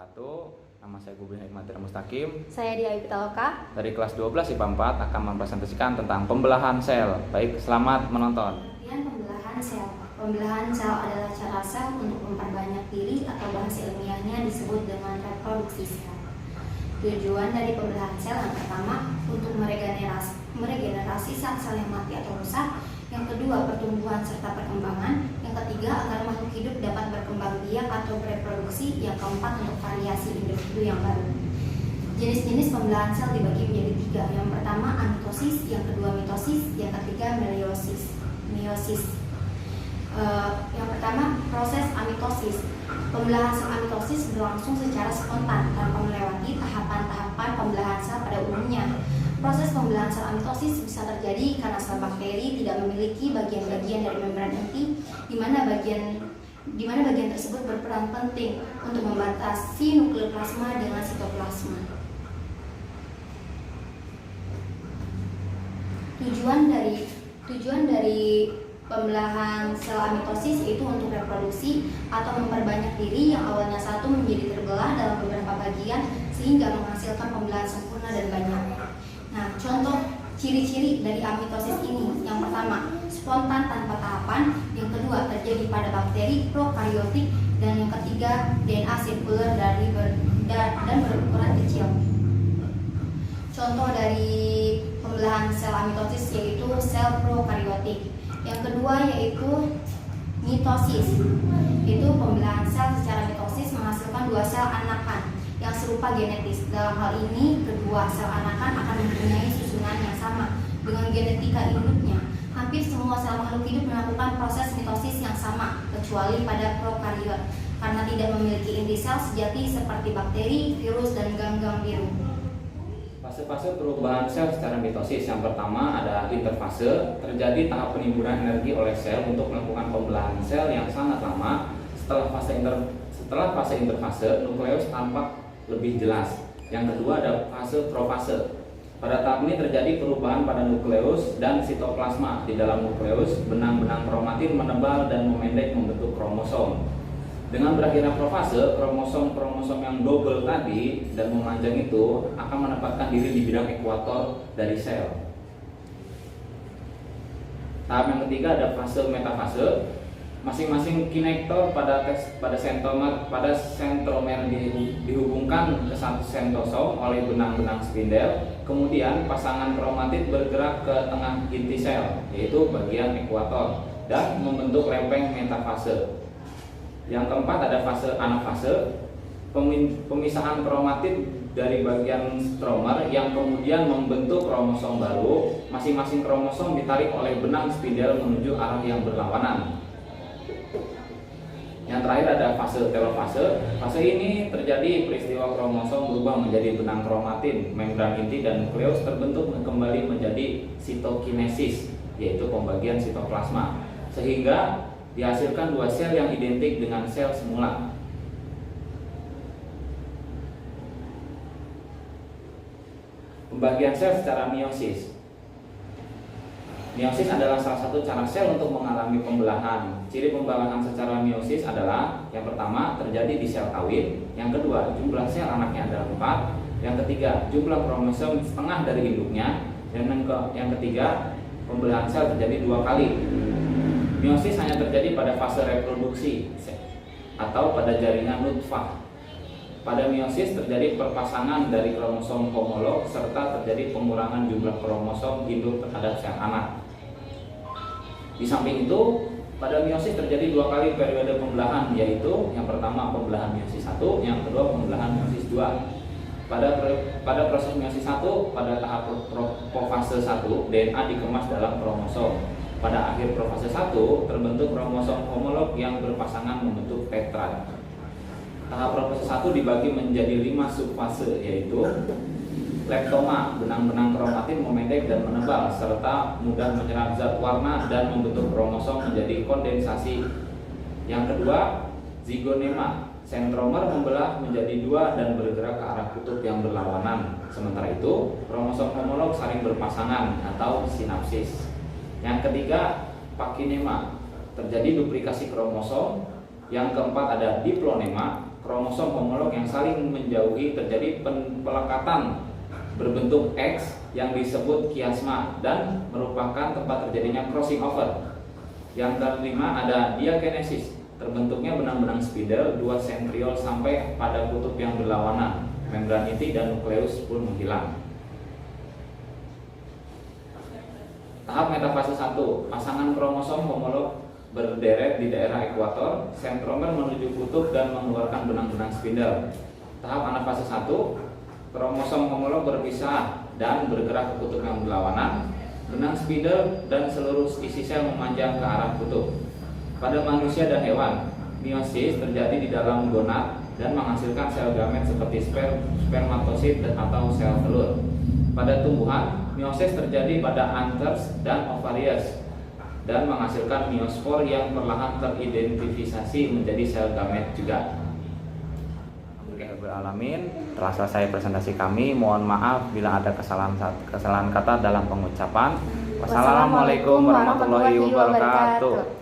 wabarakatuh. Nama saya Gubri Hikmatir Mustaqim. Saya Dia Pitaloka. Dari kelas 12 IPA 4 akan mempresentasikan tentang pembelahan sel. Baik, selamat menonton. Kemudian pembelahan sel. Pembelahan sel adalah cara sel untuk memperbanyak diri atau bahasa ilmiahnya disebut dengan reproduksi sel. Tujuan dari pembelahan sel yang pertama untuk meregenerasi sel-sel yang mati atau rusak. Yang kedua, pertumbuhan serta perkembangan. Yang ketiga, agar makhluk hidup dapat berkembang biak atau bereproduksi. Yang keempat, untuk variasi individu yang baru. Jenis-jenis pembelahan sel dibagi menjadi tiga. Yang pertama, amitosis. Yang kedua, mitosis. Yang ketiga, meiosis. Yang pertama, proses amitosis. Pembelahan sel amitosis berlangsung secara spontan tanpa melewati tahapan-tahapan pembelahan sel pada umumnya. Proses pembelahan sel amitosis bisa terjadi karena sel bakteri tidak memiliki bagian-bagian dari membran inti, di mana bagian tersebut berperan penting untuk membatasi nukleoplasma dengan sitoplasma. Tujuan dari pembelahan sel amitosis yaitu untuk reproduksi atau memperbanyak diri yang awalnya satu menjadi terbelah dalam beberapa bagian sehingga menghasilkan pembelahan sempurna dan banyak. Nah, contoh ciri-ciri dari amitosis ini: yang pertama, spontan tanpa tahapan; yang kedua, terjadi pada bakteri prokaryotik; dan yang ketiga, DNA sirkuler dan berukuran kecil. Contoh dari pembelahan sel amitosis yaitu sel prokaryotik. Yang kedua yaitu mitosis. Itu pembelahan sel secara mitosis menghasilkan dua sel anakan yang serupa genetis. Dalam hal ini, kedua sel anakan akan mempunyai susunan yang sama dengan genetika induknya. Hampir semua sel makhluk hidup melakukan proses mitosis yang sama, kecuali pada prokariot, karena tidak memiliki inti sel sejati seperti bakteri, virus, dan ganggang biru. Fase-fase perubahan sel secara mitosis. Yang pertama ada interfase. Terjadi tahap penimbunan energi oleh sel untuk melakukan pembelahan sel yang sangat lama. Setelah fase interfase, nukleus tampak lebih jelas. Yang kedua ada fase profase. Pada tahap ini terjadi perubahan pada nukleus dan sitoplasma. Di dalam nukleus, benang-benang kromatin menebal dan memendek membentuk kromosom. Dengan berakhirnya profase, kromosom-kromosom yang double tadi dan memanjang itu akan menempatkan diri di bidang ekuator dari sel. Tahap yang ketiga ada fase metafase. Masing-masing kinektor pada sentromer dihubungkan ke satu sentosom oleh benang-benang spindel. Kemudian pasangan kromatid bergerak ke tengah inti sel, yaitu bagian ekuator, dan membentuk lempeng metafase. Yang keempat ada fase anafase. Pemisahan kromatid dari bagian stromer yang kemudian membentuk kromosom baru. Masing-masing kromosom ditarik oleh benang spindel menuju arah yang berlawanan. Yang terakhir ada fase telofase. Fase ini terjadi peristiwa kromosom berubah menjadi benang kromatin, membran inti dan nukleus terbentuk kembali menjadi sitokinesis, yaitu pembagian sitoplasma, sehingga dihasilkan dua sel yang identik dengan sel semula. Pembagian sel secara meiosis. Meiosis adalah salah satu cara sel untuk mengalami pembelahan. Ciri pembelahan secara meiosis adalah: yang pertama, terjadi di sel kawin; yang kedua, jumlah sel anaknya adalah 4; yang ketiga, jumlah kromosom setengah dari induknya; dan yang ketiga, pembelahan sel terjadi 2 kali. Meiosis hanya terjadi pada fase reproduksi atau pada jaringan nutfah. Pada meiosis terjadi perpasangan dari kromosom homolog serta terjadi pengurangan jumlah kromosom induk terhadap sel anak. Di samping itu, pada meiosis terjadi 2 kali periode pembelahan, yaitu yang pertama pembelahan meiosis 1, yang kedua pembelahan meiosis 2. Pada proses meiosis 1, pada tahap profase 1, DNA dikemas dalam kromosom. Pada akhir profase 1, terbentuk kromosom homolog yang berpasangan membentuk tetrad. Tahap profase 1 dibagi menjadi 5 subfase, yaitu leptoma, benang-benang kromatin memendek dan menebal serta mudah menyerap zat warna dan membentuk kromosom menjadi kondensasi. Yang kedua, zigonema, sentromer membelah menjadi 2 dan bergerak ke arah kutub yang berlawanan. Sementara itu, kromosom homolog saling berpasangan atau sinapsis. Yang ketiga, pakinema, terjadi duplikasi kromosom Yang keempat ada diplonema, kromosom homolog yang saling menjauhi terjadi pelekatan berbentuk X yang disebut kiasma dan merupakan tempat terjadinya crossing over. Yang kelima ada diakinesis, terbentuknya benang-benang spidel dua sentriol sampai pada kutub yang berlawanan, membran inti dan nukleus pun menghilang. Tahap metafase 1, pasangan kromosom homolog berderet di daerah ekuator, sentromer menuju kutub dan mengeluarkan benang-benang spindel. Tahap anafase 1, kromosom homolog berpisah dan bergerak ke kutub yang berlawanan, benang spindel dan seluruh isi sel memanjang ke arah kutub. Pada manusia dan hewan, meiosis terjadi di dalam gonad dan menghasilkan sel gamet seperti spermatosit atau sel telur. Pada tumbuhan, meiosis terjadi pada anthers dan ovarius dan menghasilkan miospor yang perlahan teridentifikasi menjadi sel gamet juga. Alamin, telah selesai presentasi kami. Mohon maaf bila ada kesalahan kata dalam pengucapan. Wassalamualaikum warahmatullahi wabarakatuh.